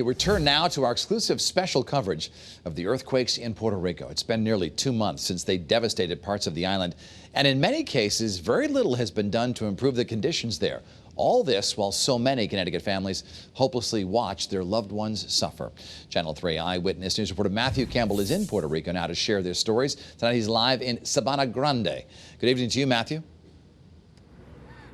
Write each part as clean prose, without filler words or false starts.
We return now to our exclusive special coverage of the earthquakes in Puerto Rico. It's been nearly 2 months since they devastated parts of the island, and in many cases, very little has been done to improve the conditions there. All this while so many Connecticut families hopelessly watch their loved ones suffer. Channel 3 Eyewitness News reporter Matthew Campbell is in Puerto Rico now to share their stories. Tonight he's live in Sabana Grande. Good evening to you, Matthew.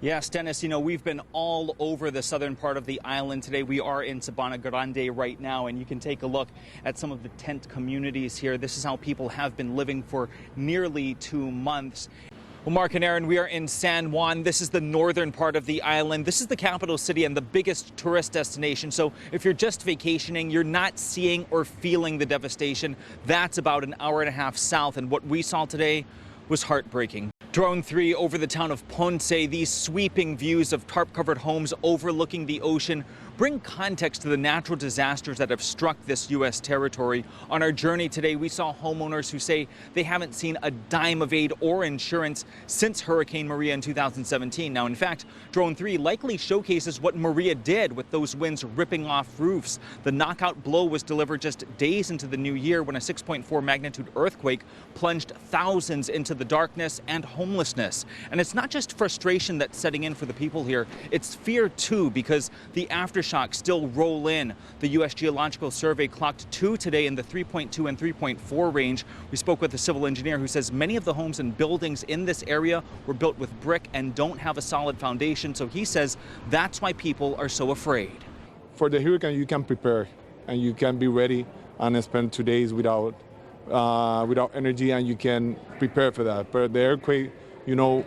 Yes, Dennis, you know, we've been all over the southern part of the island today. We are in Sabana Grande right now, and you can take a look at some of the tent communities here. This is how people have been living for nearly 2 months. Well, Mark and Aaron, we are in San Juan. This is the northern part of the island. This is the capital city and the biggest tourist destination. So if you're just vacationing, you're not seeing or feeling the devastation. That's about an hour and a half south, and what we saw today was heartbreaking. Drone 3 over the town of Ponce, these sweeping views of tarp-covered homes overlooking the ocean bring context to the natural disasters that have struck this U.S. territory. On our journey today, we saw homeowners who say they haven't seen a dime of aid or insurance since Hurricane Maria in 2017. Now, in fact, Drone 3 likely showcases what Maria did with those winds ripping off roofs. The knockout blow was delivered just days into the new year when a 6.4 magnitude earthquake plunged thousands into the darkness and homelessness. And it's not just frustration that's setting in for the people here, it's fear too, because the aftershocks still roll in. The U.S. Geological Survey clocked 2 today in the 3.2 and 3.4 range. We spoke with a civil engineer who says many of the homes and buildings in this area were built with brick and don't have a solid foundation. So he says that's why people are so afraid. For the hurricane, you can prepare and you can be ready and spend 2 days without energy, and you can prepare for that. But the earthquake, you know,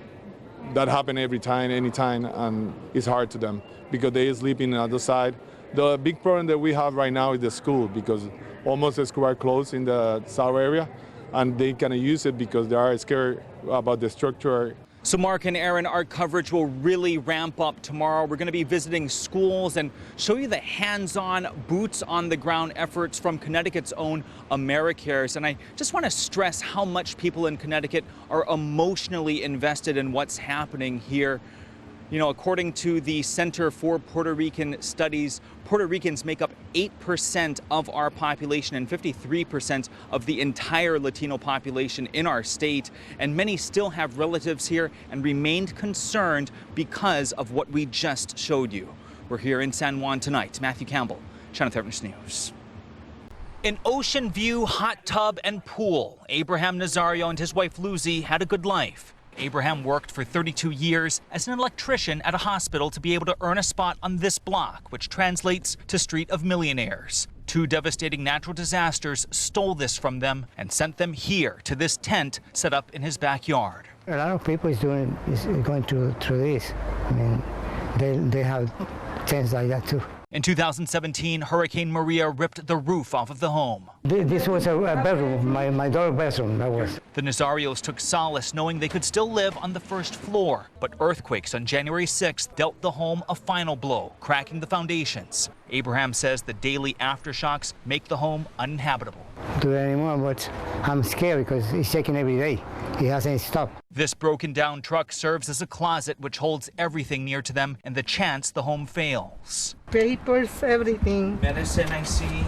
that happen every time, anytime, and it's hard to them because they sleep in the other side. The big problem that we have right now is the school, because almost the school are closed in the south area, and they cannot use it because they are scared about the structure. So Mark and Aaron, our coverage will really ramp up tomorrow. We're going to be visiting schools and show you the hands-on, boots-on-the-ground efforts from Connecticut's own AmeriCares. And I just want to stress how much people in Connecticut are emotionally invested in what's happening here. You know, according to the Center for Puerto Rican Studies, Puerto Ricans make up 8% of our population and 53% of the entire Latino population in our state. And many still have relatives here and remained concerned because of what we just showed you. We're here in San Juan tonight. Matthew Campbell, Channel 3 News. An ocean view, hot tub, and pool. Abraham Nazario and his wife Lucy had a good life. Abraham worked for 32 years as an electrician at a hospital to be able to earn a spot on this block, which translates to Street of Millionaires. 2 devastating natural disasters stole this from them and sent them here to this tent set up in his backyard. A lot of people is going through this. I mean, they have tents like that too. In 2017, Hurricane Maria ripped the roof off of the home. This was a bedroom, my daughter's bedroom, that was. The Nazarios took solace knowing they could still live on the first floor. But earthquakes on January 6th dealt the home a final blow, cracking the foundations. Abraham says the daily aftershocks make the home uninhabitable. Do it anymore, but I'm scared because it's shaking every day. It hasn't stopped. This broken down truck serves as a closet which holds everything near to them and the chance the home fails. Papers, everything. Medicine, I see.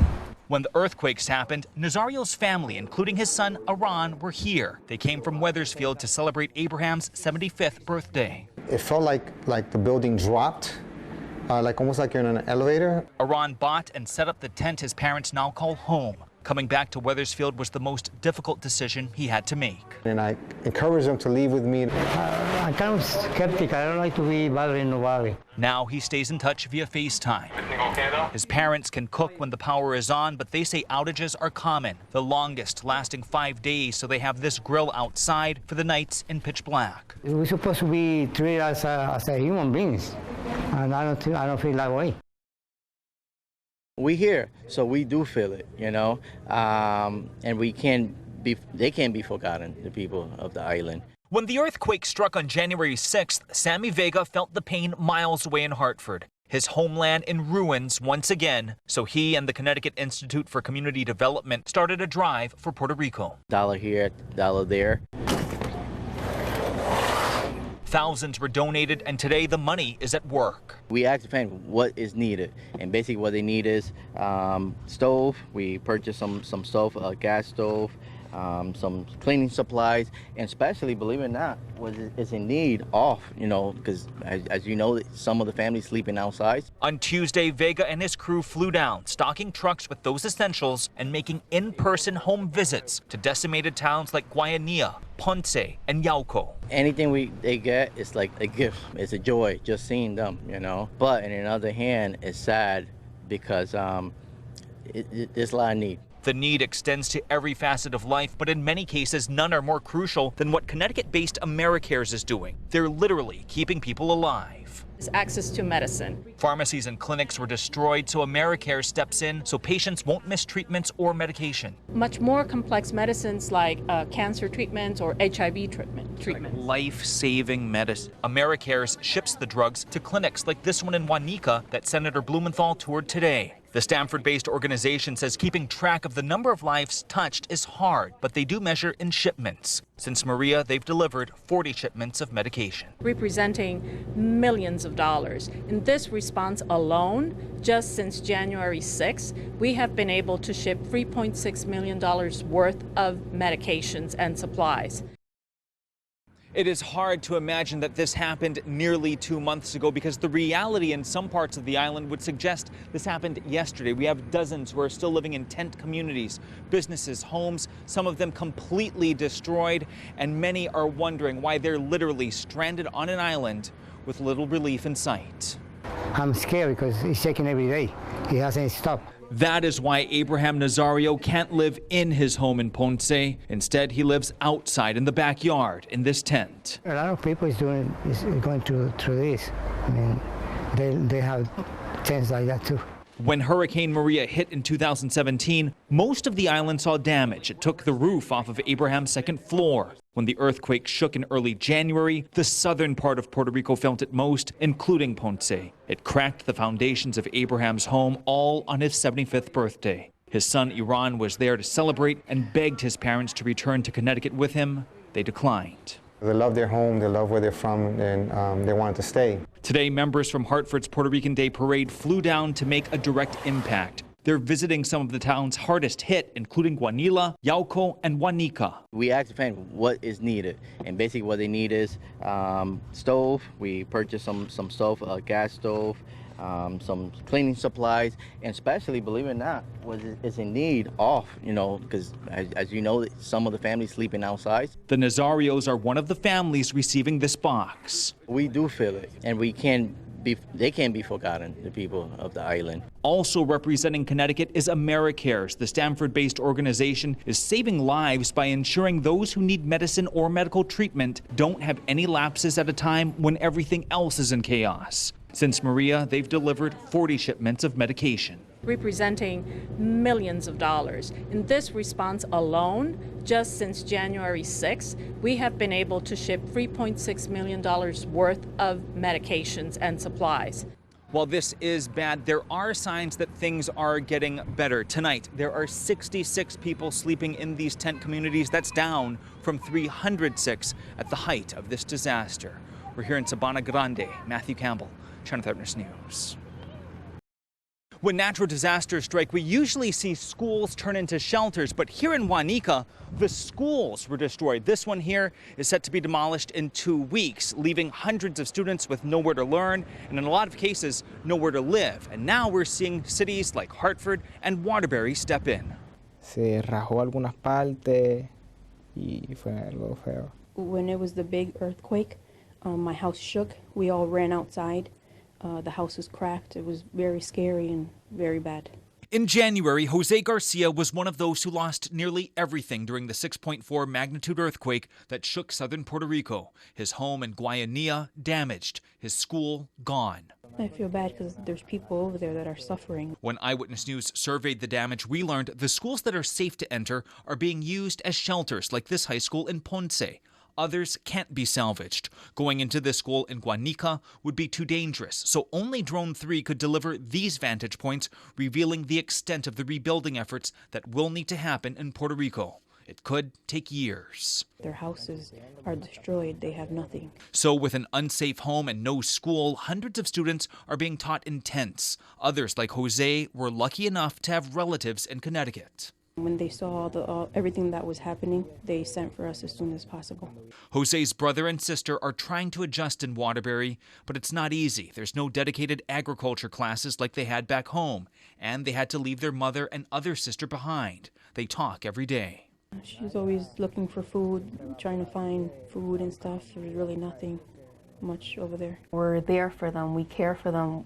When the earthquakes happened, Nazario's family, including his son Aran, were here. They came from Wethersfield to celebrate Abraham's 75th birthday. It felt like the building dropped, almost like you're in an elevator. Aran bought and set up the tent his parents now call home. Coming back to Wethersfield was the most difficult decision he had to make. And I encouraged them to leave with me. I'm kind of skeptical. I don't like to be bothering nobody. Now he stays in touch via FaceTime. His parents can cook when the power is on, but they say outages are common, the longest lasting 5 days, so they have this grill outside for the nights in pitch black. We're supposed to be treated as a human beings, and I don't feel that way. We here, so we do feel it, you know, and they can't be forgotten, the people of the island. When the earthquake struck on January 6th, Sammy Vega felt the pain miles away in Hartford. His homeland in ruins once again, so he and the Connecticut Institute for Community Development started a drive for Puerto Rico. $1 here, $1 there. Thousands were donated, and today the money is at work. We asked the family what is needed, and basically what they need is stove. We purchased some stove, a gas stove, some cleaning supplies, and especially, believe it or not, what is in need off, because as you know, some of the families sleeping outside. On Tuesday, Vega and his crew flew down, stocking trucks with those essentials and making in-person home visits to decimated towns like Guayanilla, Ponce, and Yauco. Anything they get is like a gift. It's a joy just seeing them, But on the other hand, it's sad because there's a lot of need. The need extends to every facet of life, but in many cases, none are more crucial than what Connecticut-based AmeriCares is doing. They're literally keeping people alive. Access to medicine. Pharmacies and clinics were destroyed, so AmeriCare steps in so patients won't miss treatments or medication. Much more complex medicines like cancer treatments or HIV treatment. Life-saving medicine. AmeriCare ships the drugs to clinics like this one in Wanika that Senator Blumenthal toured today. The Stamford-based organization says keeping track of the number of lives touched is hard, but they do measure in shipments. Since Maria, they've delivered 40 shipments of medication, representing millions of dollars. In this response alone, just since January 6th, we have been able to ship $3.6 million worth of medications and supplies. It is hard to imagine that this happened nearly 2 months ago because the reality in some parts of the island would suggest this happened yesterday. We have dozens who are still living in tent communities, businesses, homes, some of them completely destroyed, and many are wondering why they're literally stranded on an island with little relief in sight. I'm scared because it's shaking every day. It hasn't stopped. That is why Abraham Nazario can't live in his home in Ponce. Instead, he lives outside in the backyard in this tent. A lot of people is going through this. I mean, they have tents like that too. When Hurricane Maria hit in 2017, most of the island saw damage. It took the roof off of Abraham's second floor. When the earthquake shook in early January, the southern part of Puerto Rico felt it most, including Ponce. It cracked the foundations of Abraham's home, all on his 75th birthday. His son Iran was there to celebrate and begged his parents to return to Connecticut with him. They declined. They love their home, they love where they're from, and they wanted to stay. Today, members from Hartford's Puerto Rican Day Parade flew down to make a direct impact. They're visiting some of the towns hardest hit, including Guayanilla, Yauco, and Wanika. We asked the family what is needed, and basically what they need is stove. We purchased some stove, a gas stove, some cleaning supplies, and especially, believe it or not, what is in need off, because as you know, some of the families sleeping outside. The Nazarios are one of the families receiving this box. We do feel it, and they can't be forgotten, the people of the island. Also representing Connecticut is AmeriCares. The Stamford-based organization is saving lives by ensuring those who need medicine or medical treatment don't have any lapses at a time when everything else is in chaos. Since Maria, they've delivered 40 shipments of medication, representing millions of dollars. In this response alone, just since January 6th, we have been able to ship $3.6 million worth of medications and supplies. While this is bad, there are signs that things are getting better. Tonight, there are 66 people sleeping in these tent communities. That's down from 306 at the height of this disaster. We're here in Sabana Grande. Matthew Campbell, Channel 13 News. When natural disasters strike, we usually see schools turn into shelters, but here in Wanika, the schools were destroyed. This one here is set to be demolished in 2 weeks, leaving hundreds of students with nowhere to learn and in a lot of cases, nowhere to live. And now we're seeing cities like Hartford and Waterbury step in. Se rajó algunas partes y fue algo feo. When it was the big earthquake, my house shook. We all ran outside. The house was cracked. It was very scary and very bad. In January, Jose Garcia was one of those who lost nearly everything during the 6.4 magnitude earthquake that shook southern Puerto Rico. His home in Guayanilla damaged, his school gone. I feel bad because there's people over there that are suffering. When Eyewitness News surveyed the damage, we learned the schools that are safe to enter are being used as shelters, like this high school in Ponce. Others can't be salvaged. Going into this school in Guanica would be too dangerous, so only Drone 3 could deliver these vantage points, revealing the extent of the rebuilding efforts that will need to happen in Puerto Rico. It could take years. Their houses are destroyed. They have nothing. So with an unsafe home and no school, hundreds of students are being taught in tents. Others, like Jose, were lucky enough to have relatives in Connecticut. When they saw everything that was happening, they sent for us as soon as possible. Jose's brother and sister are trying to adjust in Waterbury, but it's not easy. There's no dedicated agriculture classes like they had back home, and they had to leave their mother and other sister behind. They talk every day. She's always looking for food, trying to find food and stuff. There's really nothing much over there. We're there for them. We care for them.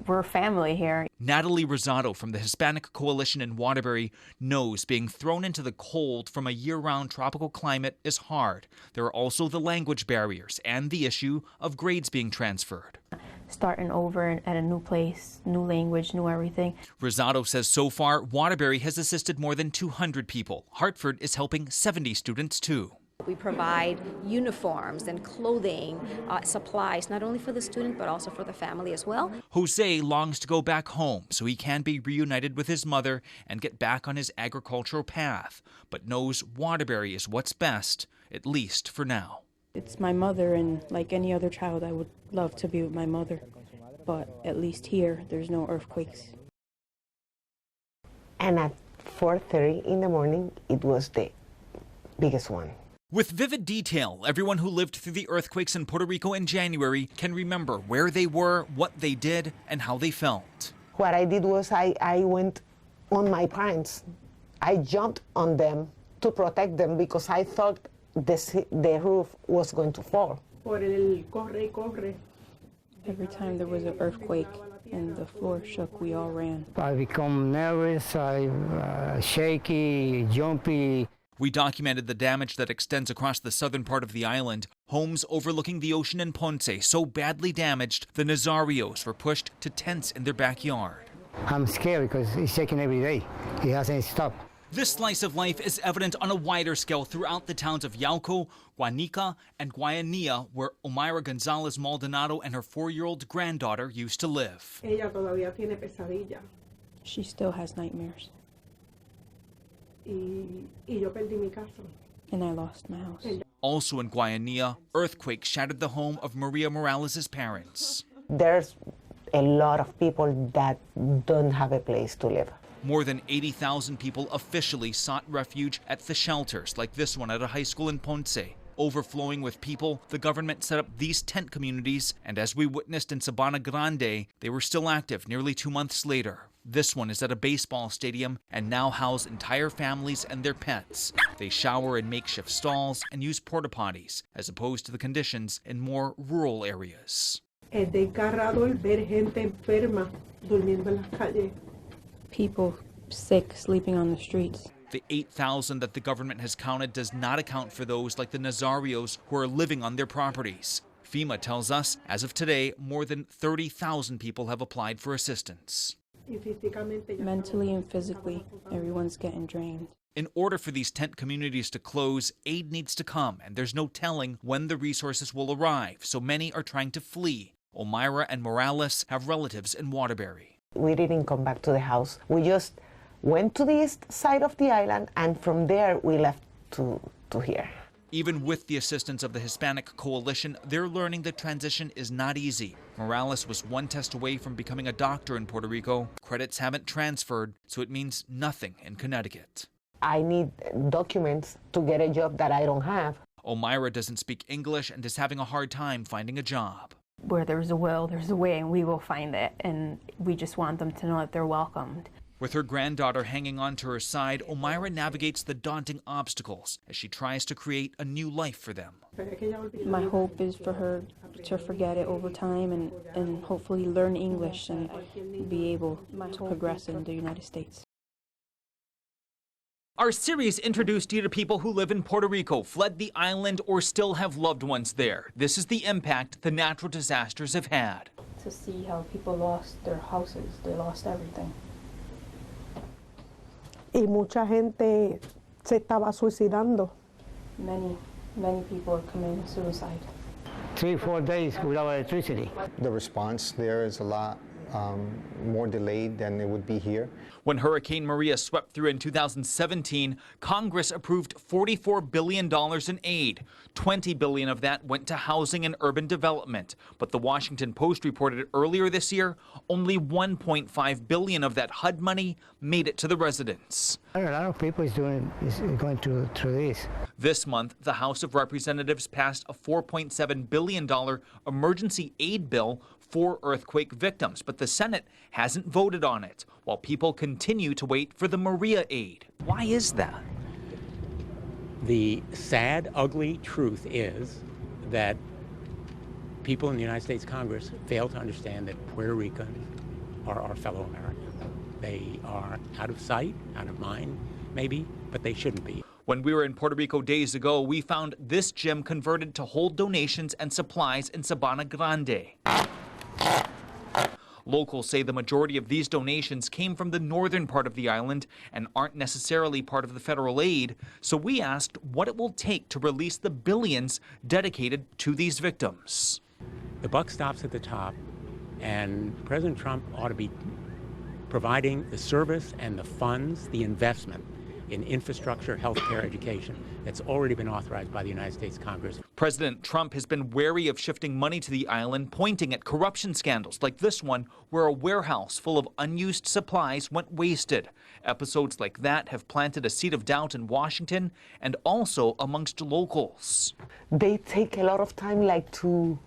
We're family here. Natalie Rosado from the Hispanic Coalition in Waterbury knows being thrown into the cold from a year-round tropical climate is hard. There are also the language barriers and the issue of grades being transferred. Starting over at a new place, new language, new everything. Rosado says so far, Waterbury has assisted more than 200 people. Hartford is helping 70 students too. We provide uniforms and clothing, supplies, not only for the student, but also for the family as well. Jose longs to go back home so he can be reunited with his mother and get back on his agricultural path, but knows Waterbury is what's best, at least for now. It's my mother, and like any other child, I would love to be with my mother. But at least here, there's no earthquakes. And at 4:30 in the morning, it was the biggest one. With vivid detail, everyone who lived through the earthquakes in Puerto Rico in January can remember where they were, what they did, and how they felt. What I did was I went on my parents. I jumped on them to protect them because I thought the roof was going to fall. Every time there was an earthquake and the floor shook, we all ran. I become nervous, shaky, jumpy. We documented the damage that extends across the southern part of the island. Homes overlooking the ocean in Ponce so badly damaged, the Nazarios were pushed to tents in their backyard. I'm scared because it's shaking every day. It hasn't stopped. This slice of life is evident on a wider scale throughout the towns of Yauco, Guanica, and Guayanilla, where Omaira Gonzalez Maldonado and her 4-year-old granddaughter used to live. She still has nightmares. And I lost my house. Also in Guayanilla, earthquake shattered the home of Maria Morales' parents. There's a lot of people that don't have a place to live. More than 80,000 people officially sought refuge at the shelters, like this one at a high school in Ponce. Overflowing with people, the government set up these tent communities, and as we witnessed in Sabana Grande, they were still active nearly 2 months later. This one is at a baseball stadium and now house entire families and their pets. They shower in makeshift stalls and use porta potties, as opposed to the conditions in more rural areas. People sick, sleeping on the streets. The 8,000 that the government has counted does not account for those like the Nazarios who are living on their properties. FEMA tells us, as of today, more than 30,000 people have applied for assistance. Mentally and physically, everyone's getting drained. In order for these tent communities to close, aid needs to come, and there's no telling when the resources will arrive, so many are trying to flee. Omaira and Morales have relatives in Waterbury. We didn't come back to the house. We just went to the east side of the island, and from there we left to here. Even with the assistance of the Hispanic Coalition, they're learning the transition is not easy. Morales was one test away from becoming a doctor in Puerto Rico. Credits haven't transferred, so it means nothing in Connecticut. I need documents to get a job that I don't have. Omaira doesn't speak English and is having a hard time finding a job. Where there's a will, there's a way, and we will find it. And we just want them to know that they're welcomed. With her granddaughter hanging on to her side, Omaira navigates the daunting obstacles as she tries to create a new life for them. My hope is for her to forget it over time and hopefully learn English and be able to progress in the United States. Our series introduced you to people who live in Puerto Rico, fled the island, or still have loved ones there. This is the impact the natural disasters have had. To see how people lost their houses, they lost everything. Y mucha gente se estaba suicidando. Many people are committing suicide. 3-4 days without electricity. The response there is a lot more delayed than it would be here. When Hurricane Maria swept through in 2017, Congress approved $44 billion in aid. $20 billion of that went to housing and urban development. But the Washington Post reported earlier this year, only $1.5 billion of that HUD money made it to the residents. A lot of people is going through this. This month, the House of Representatives passed a $4.7 billion emergency aid bill for earthquake victims, but the Senate hasn't voted on it, while people continue to wait for the Maria aid. Why is that? The sad, ugly truth is that people in the United States Congress fail to understand that Puerto Ricans are our fellow Americans. They are out of sight, out of mind, maybe, but they shouldn't be. When we were in Puerto Rico days ago, we found this gym converted to hold donations and supplies in Sabana Grande. Locals say the majority of these donations came from the northern part of the island and aren't necessarily part of the federal aid, so we asked what it will take to release the billions dedicated to these victims. The buck stops at the top, and President Trump ought to be providing the service and the funds, the investment in infrastructure, healthcare, education that's already been authorized by the United States Congress. President Trump has been wary of shifting money to the island, pointing at corruption scandals like this one, where a warehouse full of unused supplies went wasted. Episodes like that have planted a seed of doubt in Washington and also amongst locals. They take a lot of time to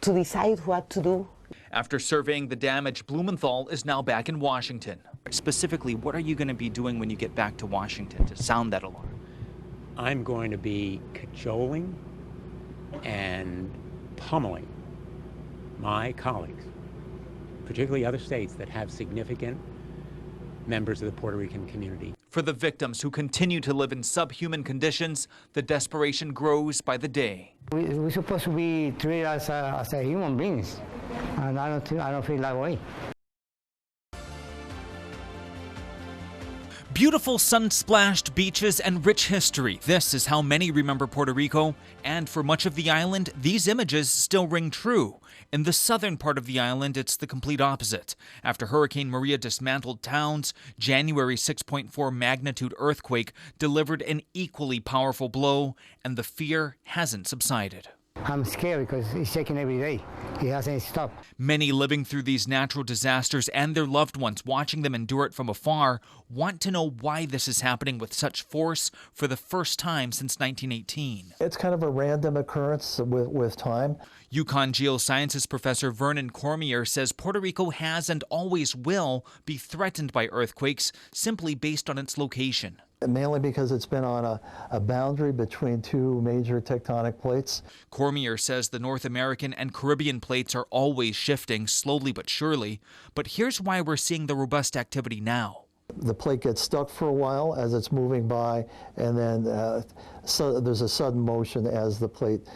decide what to do. After surveying the damage, Blumenthal is now back in Washington. Specifically, what are you going to be doing when you get back to Washington to sound that alarm? I'm going to be cajoling and pummeling my colleagues, particularly other states that have significant members of the Puerto Rican community. For the victims who continue to live in subhuman conditions, the desperation grows by the day. We're supposed to be treated as a human beings, and I don't feel that way. Beautiful sun-splashed beaches and rich history. This is how many remember Puerto Rico, and for much of the island, these images still ring true. In the southern part of the island, it's the complete opposite. After Hurricane Maria dismantled towns, January 6.4 magnitude earthquake delivered an equally powerful blow, and the fear hasn't subsided. I'm scared because it's shaking every day. It hasn't stopped. Many living through these natural disasters and their loved ones watching them endure it from afar want to know why this is happening with such force for the first time since 1918. It's kind of a random occurrence with time. UConn geosciences professor Vernon Cormier says Puerto Rico has and always will be threatened by earthquakes simply based on its location. Mainly because it's been on a boundary between two major tectonic plates. Cormier says the North American and Caribbean plates are always shifting, slowly but surely. But here's why we're seeing the robust activity now. The plate gets stuck for a while as it's moving by, and then so there's a sudden motion as the plate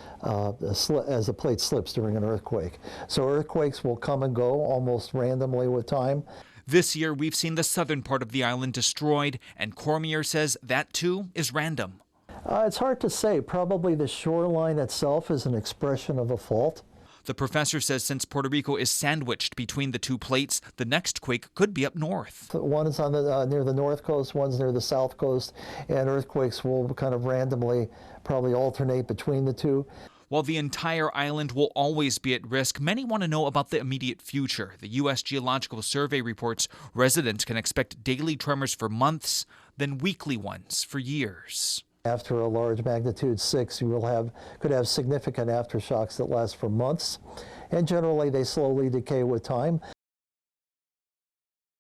slips during an earthquake. So earthquakes will come and go almost randomly with time. This year, we've seen the southern part of the island destroyed, and Cormier says that, too, is random. It's hard to say. Probably the shoreline itself is an expression of a fault. The professor says since Puerto Rico is sandwiched between the two plates, the next quake could be up north. One is on the, near the north coast, one's near the south coast, and earthquakes will kind of randomly probably alternate between the two. While the entire island will always be at risk, many want to know about the immediate future. The U.S. Geological Survey reports residents can expect daily tremors for months, then weekly ones for years. After a large magnitude 6, you could have significant aftershocks that last for months, and generally they slowly decay with time.